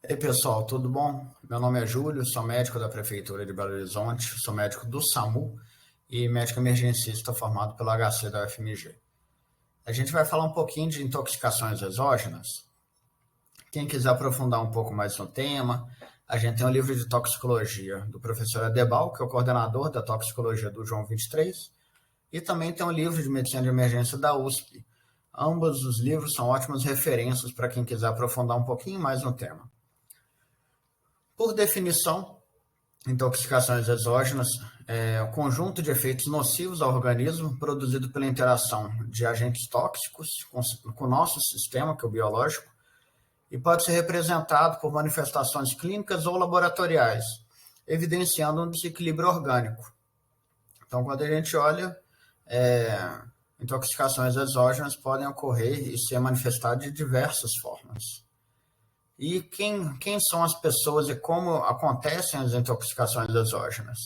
Ei pessoal, tudo bom? Meu nome é Júlio, sou médico da Prefeitura de Belo Horizonte, sou médico do SAMU e médico emergencista formado pelo HC da UFMG. A gente vai falar um pouquinho de intoxicações exógenas. Quem quiser aprofundar um pouco mais no tema, a gente tem um livro de toxicologia do professor Adebal, que é o coordenador da toxicologia do João 23, e também tem um livro de medicina de emergência da USP. Ambos os livros são ótimas referências para quem quiser aprofundar um pouquinho mais no tema. Por definição, intoxicações exógenas é o conjunto de efeitos nocivos ao organismo produzido pela interação de agentes tóxicos com o nosso sistema, que é o biológico, e pode ser representado por manifestações clínicas ou laboratoriais, evidenciando um desequilíbrio orgânico. Então, quando a gente olha, intoxicações exógenas podem ocorrer e ser manifestadas de diversas formas. E quem são as pessoas e como acontecem as intoxicações exógenas?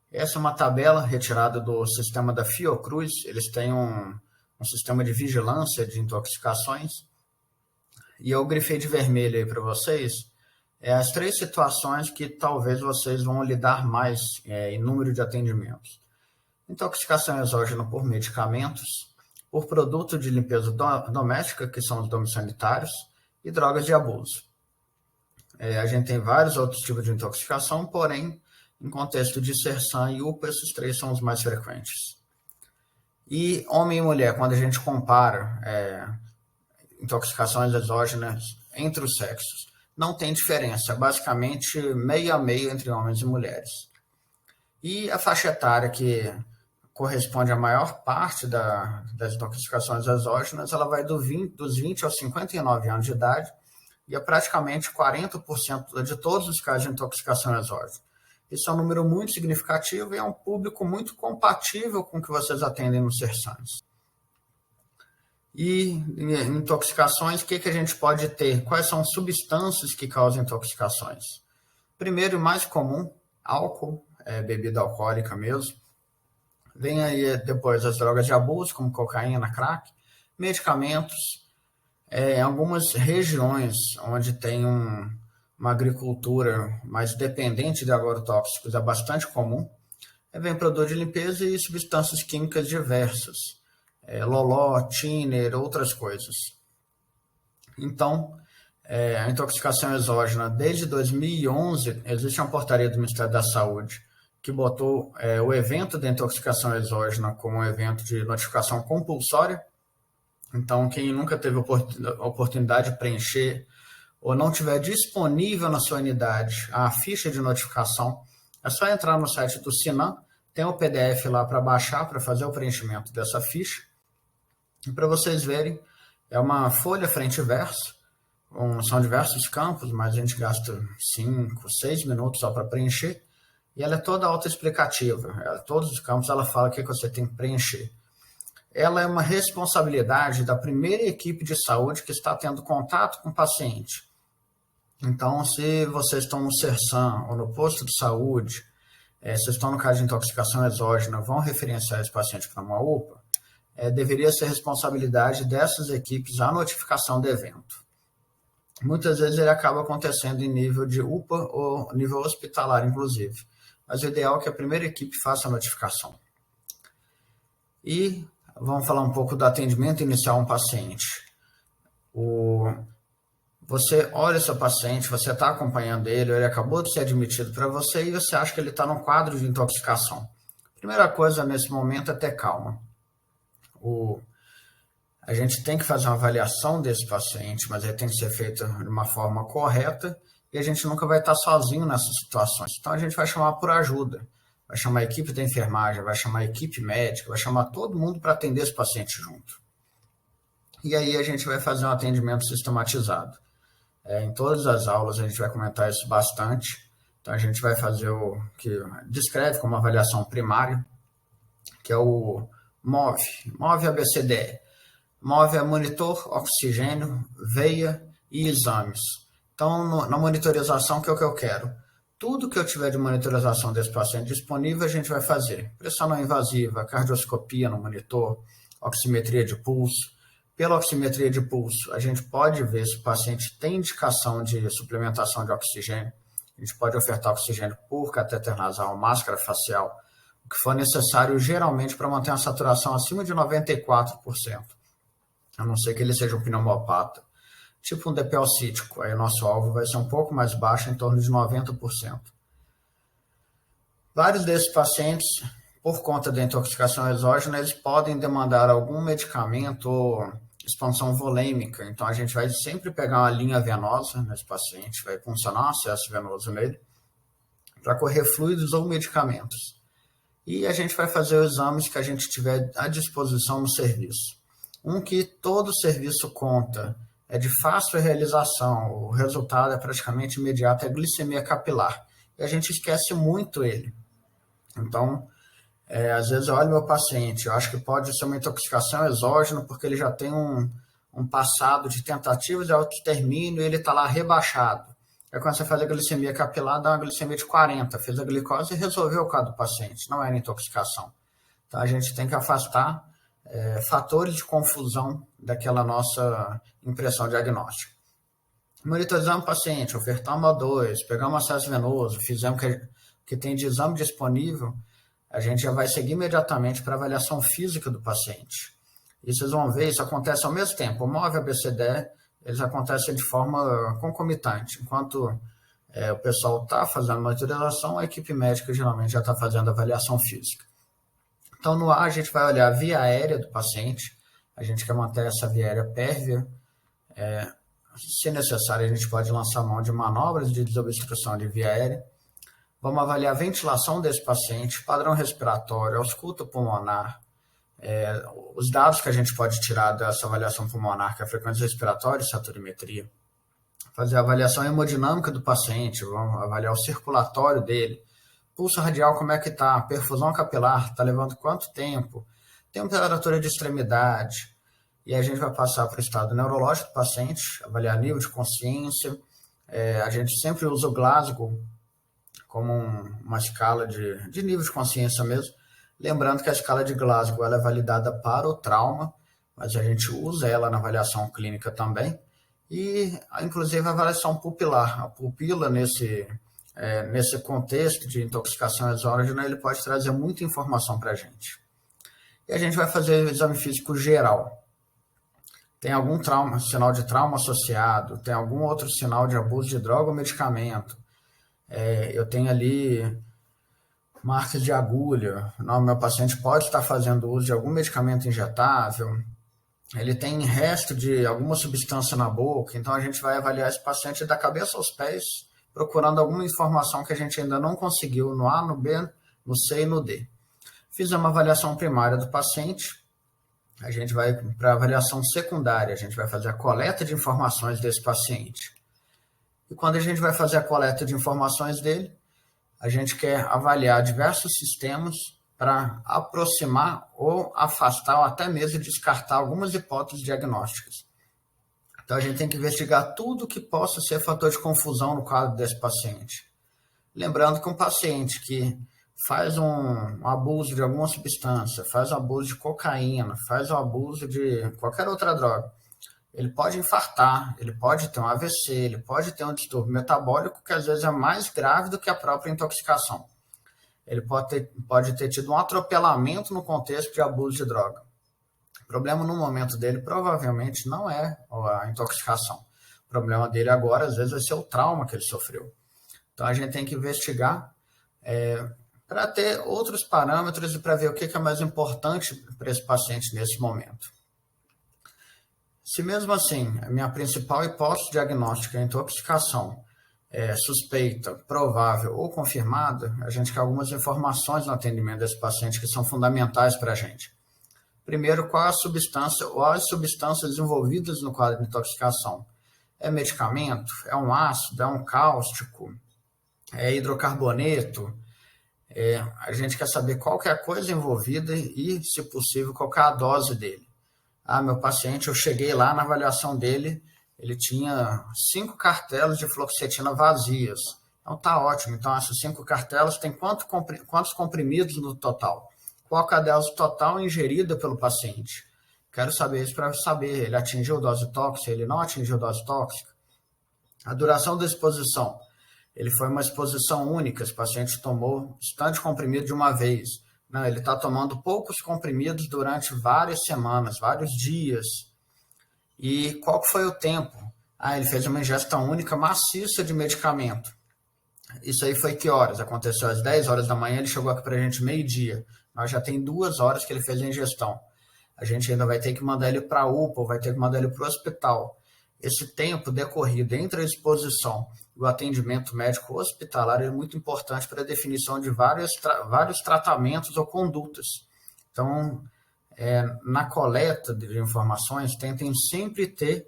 Essa é uma tabela retirada do sistema da Fiocruz. Eles têm um sistema de vigilância de intoxicações. E eu grifei de vermelho aí para vocês as 3 situações que talvez vocês vão lidar mais em número de atendimentos. Intoxicação exógena por medicamentos, por produto de limpeza doméstica, que são os domiciliários, e drogas de abuso. A gente tem vários outros tipos de intoxicação, porém, em contexto de Sersan e UPA, esses 3 são os mais frequentes. E homem e mulher, quando a gente compara intoxicações exógenas entre os sexos, não tem diferença, basicamente meio a meio entre homens e mulheres. E a faixa etária que corresponde à maior parte das intoxicações exógenas, ela vai dos 20 aos 59 anos de idade, e é praticamente 40% de todos os casos de intoxicação exógena. Isso é um número muito significativo e é um público muito compatível com o que vocês atendem no Sersans. E em intoxicações, o que a gente pode ter? Quais são as substâncias que causam intoxicações? Primeiro e mais comum, álcool, bebida alcoólica mesmo. Vem aí depois as drogas de abuso, como cocaína, crack, medicamentos. Em algumas regiões onde tem uma agricultura mais dependente de agrotóxicos, é bastante comum. Vem produto de limpeza e substâncias químicas diversas. Loló, thinner, outras coisas. Então, a intoxicação exógena, desde 2011, existe uma portaria do Ministério da Saúde que botou o evento da intoxicação exógena como um evento de notificação compulsória. Então, quem nunca teve a oportunidade de preencher ou não tiver disponível na sua unidade a ficha de notificação, é só entrar no site do Sinan, tem o PDF lá para baixar, para fazer o preenchimento dessa ficha. E para vocês verem, é uma folha frente e verso, são diversos campos, mas a gente gasta 5, 6 minutos só para preencher. E ela é toda autoexplicativa. Todos os campos ela fala o que você tem que preencher. Ela é uma responsabilidade da primeira equipe de saúde que está tendo contato com o paciente. Então, se vocês estão no Sersan ou no posto de saúde, vocês estão no caso de intoxicação exógena, vão referenciar esse paciente para uma UPA, deveria ser responsabilidade dessas equipes a notificação do evento. Muitas vezes ele acaba acontecendo em nível de UPA ou nível hospitalar, inclusive. Mas o ideal é que a primeira equipe faça a notificação. E vamos falar um pouco do atendimento inicial a um paciente. Você olha o seu paciente, você está acompanhando ele acabou de ser admitido para você e você acha que ele está num quadro de intoxicação. Primeira coisa nesse momento é ter calma. A gente tem que fazer uma avaliação desse paciente, mas ele tem que ser feito de uma forma correta e a gente nunca vai estar sozinho nessas situações. Então a gente vai chamar por ajuda, vai chamar a equipe da enfermagem, vai chamar a equipe médica, vai chamar todo mundo para atender esse paciente junto. E aí a gente vai fazer um atendimento sistematizado. Em todas as aulas a gente vai comentar isso bastante. Então a gente vai fazer o que descreve como avaliação primária, que é o MOV ABCDE. MOV é monitor, oxigênio, veia e exames. Então, na monitorização, que é o que eu quero? Tudo que eu tiver de monitorização desse paciente disponível, a gente vai fazer. Pressão não invasiva, cardioscopia no monitor, oximetria de pulso, Pela oximetria de pulso, a gente pode ver se o paciente tem indicação de suplementação de oxigênio. A gente pode ofertar oxigênio por catéter nasal, máscara facial, o que for necessário geralmente para manter a saturação acima de 94%, a não ser que ele seja um pneumopata. Tipo um DPO cítico, aí o nosso alvo vai ser um pouco mais baixo, em torno de 90%. Vários desses pacientes, por conta da intoxicação exógena, eles podem demandar algum medicamento ou expansão volêmica. Então, a gente vai sempre pegar uma linha venosa nesse paciente, vai funcionar um acesso venoso nele, para correr fluidos ou medicamentos. E a gente vai fazer os exames que a gente tiver à disposição no serviço. Um que todo serviço conta, é de fácil realização, o resultado é praticamente imediato, é a glicemia capilar. E a gente esquece muito ele. Então, às vezes eu olho meu paciente, eu acho que pode ser uma intoxicação exógena, porque ele já tem um passado de tentativas de autoextermínio e ele está lá rebaixado. Aí quando você faz a glicemia capilar, dá uma glicemia de 40, fez a glicose e resolveu o caso do paciente, não era intoxicação. Então a gente tem que afastar fatores de confusão daquela nossa impressão diagnóstica. Monitorizamos o paciente, ofertamos O2, pegamos acesso venoso, fizemos o que tem de exame disponível, a gente já vai seguir imediatamente para a avaliação física do paciente. E vocês vão ver, isso acontece ao mesmo tempo. O MOV e a BCDE, eles acontecem de forma concomitante. Enquanto o pessoal está fazendo monitorização, a equipe médica geralmente já está fazendo avaliação física. Então, no A, a gente vai olhar a via aérea do paciente. A gente quer manter essa via aérea pérvia. Se necessário, a gente pode lançar mão de manobras de desobstrução de via aérea. Vamos avaliar a ventilação desse paciente, padrão respiratório, ausculta pulmonar, os dados que a gente pode tirar dessa avaliação pulmonar, que é a frequência respiratória e saturimetria. Fazer a avaliação hemodinâmica do paciente, vamos avaliar o circulatório dele, pulso radial, como é que está, perfusão capilar, está levando quanto tempo, temperatura de extremidade, e a gente vai passar para o estado neurológico do paciente, avaliar nível de consciência. A gente sempre usa o Glasgow como uma escala de nível de consciência mesmo. Lembrando que a escala de Glasgow ela é validada para o trauma, mas a gente usa ela na avaliação clínica também. E, inclusive, a avaliação pupilar. A pupila, nesse contexto de intoxicação exógena, ele pode trazer muita informação para a gente. E a gente vai fazer o exame físico geral. Tem algum trauma, sinal de trauma associado? Tem algum outro sinal de abuso de droga ou medicamento? Eu tenho ali marcas de agulha. Meu paciente pode estar fazendo uso de algum medicamento injetável. Ele tem resto de alguma substância na boca. Então, a gente vai avaliar esse paciente da cabeça aos pés, procurando alguma informação que a gente ainda não conseguiu no A, no B, no C e no D. Fizemos uma avaliação primária do paciente. A gente vai para a avaliação secundária. A gente vai fazer a coleta de informações desse paciente. E quando a gente vai fazer a coleta de informações dele, a gente quer avaliar diversos sistemas para aproximar ou afastar ou até mesmo descartar algumas hipóteses diagnósticas. Então, a gente tem que investigar tudo que possa ser fator de confusão no quadro desse paciente. Lembrando que um paciente que faz um abuso de alguma substância, faz um abuso de cocaína, faz um abuso de qualquer outra droga, ele pode infartar, ele pode ter um AVC, ele pode ter um distúrbio metabólico que às vezes é mais grave do que a própria intoxicação. Ele pode ter tido um atropelamento no contexto de abuso de droga. O problema no momento dele provavelmente não é a intoxicação. O problema dele agora às vezes vai ser o trauma que ele sofreu. Então a gente tem que investigar para ter outros parâmetros e para ver o que é mais importante para esse paciente nesse momento. Se mesmo assim a minha principal hipótese diagnóstica é intoxicação suspeita, provável ou confirmada, a gente quer algumas informações no atendimento desse paciente que são fundamentais para a gente. Primeiro, qual a substância ou as substâncias envolvidas no quadro de intoxicação? É medicamento? É um ácido? É um cáustico? É hidrocarboneto? A gente quer saber qual que é a coisa envolvida e, se possível, qual que é a dose dele. Meu paciente, eu cheguei lá na avaliação dele, ele tinha 5 cartelas de fluoxetina vazias. Então tá ótimo. Então essas 5 cartelas têm quantos comprimidos no total? Qual que é a dose total ingerida pelo paciente? Quero saber isso para saber, ele atingiu dose tóxica, ele não atingiu dose tóxica. A duração da exposição, ele foi uma exposição única, esse paciente tomou tanto comprimido de uma vez. Não, ele está tomando poucos comprimidos durante várias semanas, vários dias. E qual foi o tempo? Ele fez uma ingestão única maciça de medicamento. Isso aí foi que horas? Aconteceu às 10 horas da manhã, ele chegou aqui para a gente meio-dia. Nós já tem 2 horas que ele fez a ingestão. A gente ainda vai ter que mandar ele para a UPA, ou vai ter que mandar ele para o hospital. Esse tempo decorrido entre a exposição e o atendimento médico hospitalar é muito importante para a definição de vários tratamentos ou condutas. Então, na coleta de informações, tentem sempre ter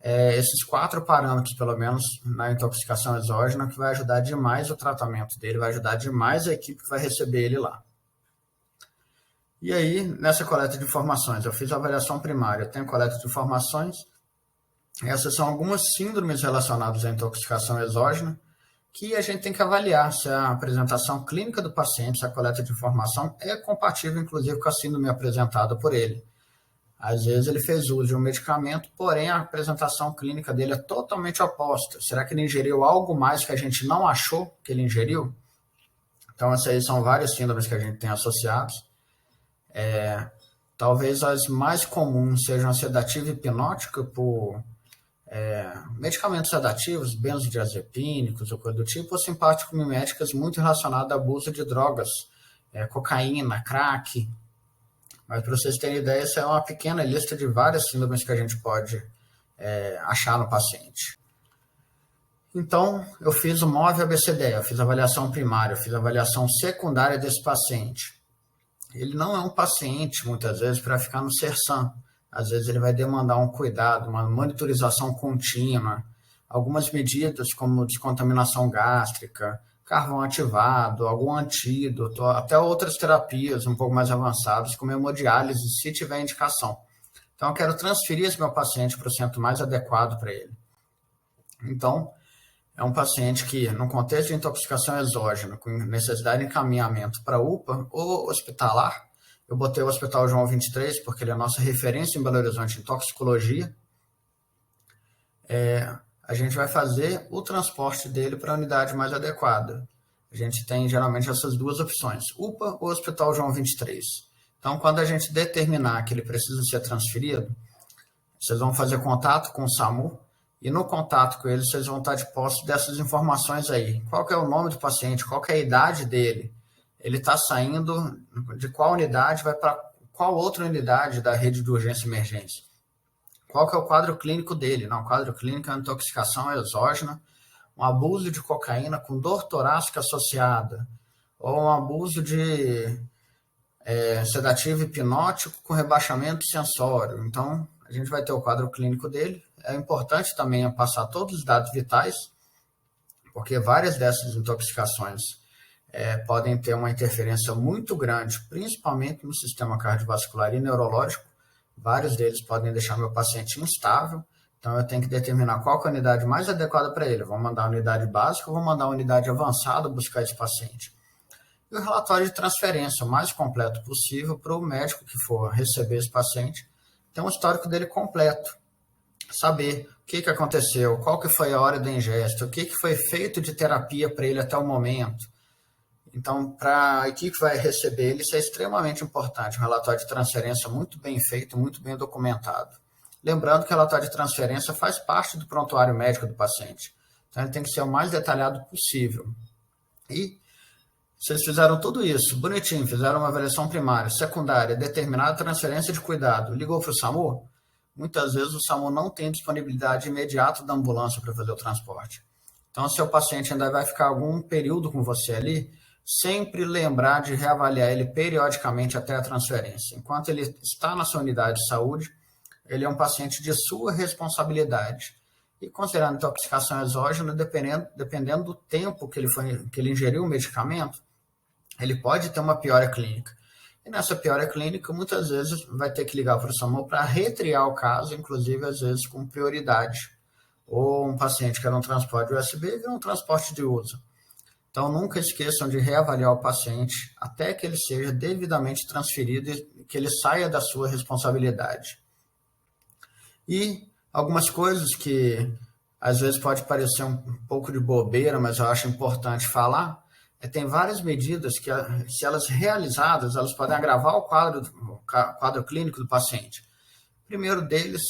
esses 4 parâmetros, pelo menos, na intoxicação exógena, que vai ajudar demais o tratamento dele, vai ajudar demais a equipe que vai receber ele lá. E aí, nessa coleta de informações, eu fiz a avaliação primária, eu tenho coleta de informações. Essas são algumas síndromes relacionadas à intoxicação exógena que a gente tem que avaliar se a apresentação clínica do paciente, se a coleta de informação é compatível, inclusive, com a síndrome apresentada por ele. Às vezes ele fez uso de um medicamento, porém a apresentação clínica dele é totalmente oposta. Será que ele ingeriu algo mais que a gente não achou que ele ingeriu? Então, essas aí são várias síndromes que a gente tem associadas. Talvez as mais comuns sejam a sedativa hipnótica por medicamentos sedativos, benzodiazepínicos ou coisa do tipo, ou simpático-miméticas muito relacionadas ao abuso de drogas, cocaína, crack. Mas para vocês terem ideia, essa é uma pequena lista de várias síndromes que a gente pode achar no paciente. Então, eu fiz o MOVE ABCDE, eu fiz a avaliação primária, eu fiz a avaliação secundária desse paciente. Ele não é um paciente, muitas vezes, para ficar no CERSAM. Às vezes ele vai demandar um cuidado, uma monitorização contínua, algumas medidas como descontaminação gástrica, carvão ativado, algum antídoto, até outras terapias um pouco mais avançadas, como hemodiálise, se tiver indicação. Então, eu quero transferir esse meu paciente para o centro mais adequado para ele. Então, é um paciente que, no contexto de intoxicação exógena, com necessidade de encaminhamento para UPA ou hospitalar, eu botei o Hospital João 23, porque ele é a nossa referência em Belo Horizonte em toxicologia. A gente vai fazer o transporte dele para a unidade mais adequada. A gente tem, geralmente, essas 2 opções, UPA ou Hospital João 23. Então, quando a gente determinar que ele precisa ser transferido, vocês vão fazer contato com o SAMU, e no contato com ele, vocês vão estar de posse dessas informações aí. Qual que é o nome do paciente, qual que é a idade dele, ele está saindo de qual unidade, vai para qual outra unidade da rede de urgência e emergência. Qual que é o quadro clínico dele? Não, o quadro clínico é uma intoxicação exógena, um abuso de cocaína com dor torácica associada, ou um abuso de sedativo hipnótico com rebaixamento sensório. Então, a gente vai ter o quadro clínico dele. É importante também passar todos os dados vitais, porque várias dessas intoxicações podem ter uma interferência muito grande, principalmente no sistema cardiovascular e neurológico. Vários deles podem deixar meu paciente instável, então eu tenho que determinar qual que é a unidade mais adequada para ele. Eu vou mandar a unidade básica ou vou mandar a unidade avançada buscar esse paciente. E o relatório de transferência, o mais completo possível para o médico que for receber esse paciente, ter um histórico dele completo. Saber o que aconteceu, qual que foi a hora da ingesta, o que foi feito de terapia para ele até o momento. Então, para a equipe que vai receber ele, isso é extremamente importante. Um relatório de transferência muito bem feito, muito bem documentado. Lembrando que o relatório de transferência faz parte do prontuário médico do paciente. Então, ele tem que ser o mais detalhado possível. E vocês fizeram tudo isso, bonitinho, fizeram uma avaliação primária, secundária, determinada transferência de cuidado. Ligou para o SAMU? Muitas vezes o SAMU não tem disponibilidade imediata da ambulância para fazer o transporte. Então, se o paciente ainda vai ficar algum período com você ali, sempre lembrar de reavaliar ele periodicamente até a transferência. Enquanto ele está na sua unidade de saúde, ele é um paciente de sua responsabilidade. E considerando intoxicação exógena, dependendo do tempo que ele ingeriu o medicamento, ele pode ter uma piora clínica. E nessa piora clínica, muitas vezes vai ter que ligar para o SAMU para retriar o caso, inclusive às vezes com prioridade. Ou um paciente que era um transporte USB vira um transporte de uso. Então, nunca esqueçam de reavaliar o paciente até que ele seja devidamente transferido e que ele saia da sua responsabilidade. E algumas coisas que às vezes pode parecer um pouco de bobeira, mas eu acho importante falar, tem várias medidas que, se elas realizadas, elas podem agravar o quadro clínico do paciente. O primeiro deles,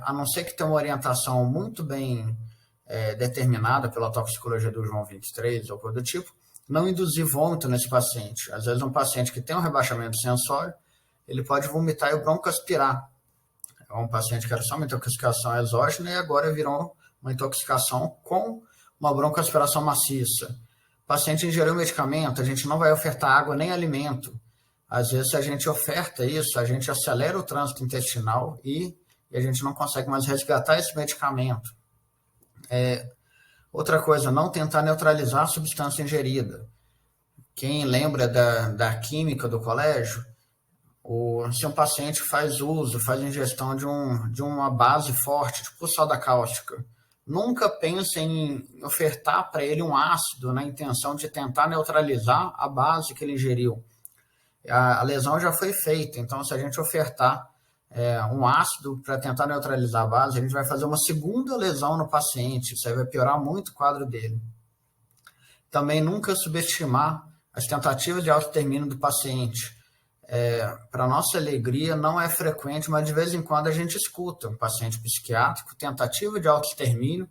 a não ser que tenha uma orientação muito bem determinada pela toxicologia do João 23 ou coisa do tipo, não induzir vômito nesse paciente. Às vezes um paciente que tem um rebaixamento sensório, ele pode vomitar e o broncoaspirar. É um paciente que era só uma intoxicação exógena e agora virou uma intoxicação com uma broncoaspiração maciça. O paciente ingeriu medicamento, a gente não vai ofertar água nem alimento. Às vezes, se a gente oferta isso, a gente acelera o trânsito intestinal e a gente não consegue mais resgatar esse medicamento. Outra coisa, não tentar neutralizar a substância ingerida. Quem lembra da química do colégio, se um paciente faz ingestão de uma base forte, tipo soda cáustica, nunca pense em ofertar para ele um ácido na intenção de tentar neutralizar a base que ele ingeriu. A lesão já foi feita, então se a gente ofertar um ácido para tentar neutralizar a base, a gente vai fazer uma segunda lesão no paciente, isso aí vai piorar muito o quadro dele. Também nunca subestimar as tentativas de autoextermínio do paciente. Para nossa alegria, não é frequente, mas de vez em quando a gente escuta um paciente psiquiátrico, tentativa de autoextermínio,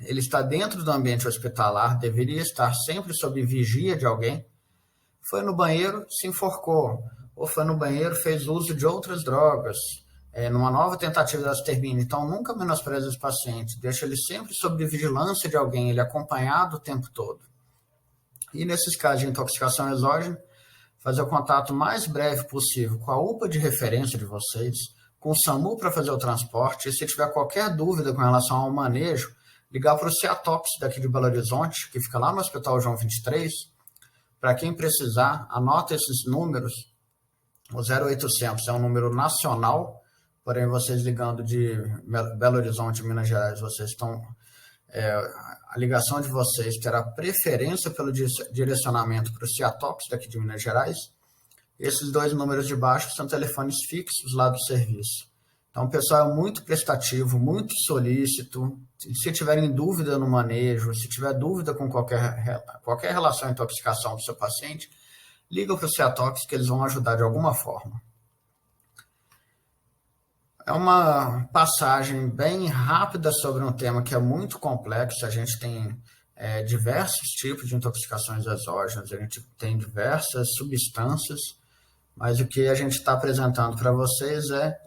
ele está dentro do ambiente hospitalar, deveria estar sempre sob vigia de alguém, foi no banheiro, se enforcou, ou foi no banheiro, fez uso de outras drogas, numa nova tentativa de autoextermínio. Então, nunca menospreze esse paciente, deixa ele sempre sob vigilância de alguém, ele acompanhado o tempo todo. E nesses casos de intoxicação exógena, fazer o contato mais breve possível com a UPA de referência de vocês, com o SAMU para fazer o transporte, e se tiver qualquer dúvida com relação ao manejo, ligar para o Ciatox daqui de Belo Horizonte, que fica lá no Hospital João 23, para quem precisar, anota esses números, o 0800 é um número nacional, porém vocês ligando de Belo Horizonte, Minas Gerais, vocês estão... a ligação de vocês terá preferência pelo direcionamento para o Ciatox daqui de Minas Gerais. Esses dois números de baixo são telefones fixos lá do serviço. Então, o pessoal é muito prestativo, muito solícito. Se tiverem dúvida no manejo, se tiver dúvida com qualquer relação à intoxicação do seu paciente, liga para o Ciatox que eles vão ajudar de alguma forma. É uma passagem bem rápida sobre um tema que é muito complexo. A gente tem diversos tipos de intoxicações exógenas, a gente tem diversas substâncias, mas o que a gente está apresentando para vocês é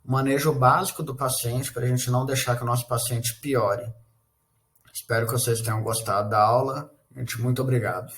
o manejo básico do paciente para a gente não deixar que o nosso paciente piore. Espero que vocês tenham gostado da aula. Gente, muito obrigado.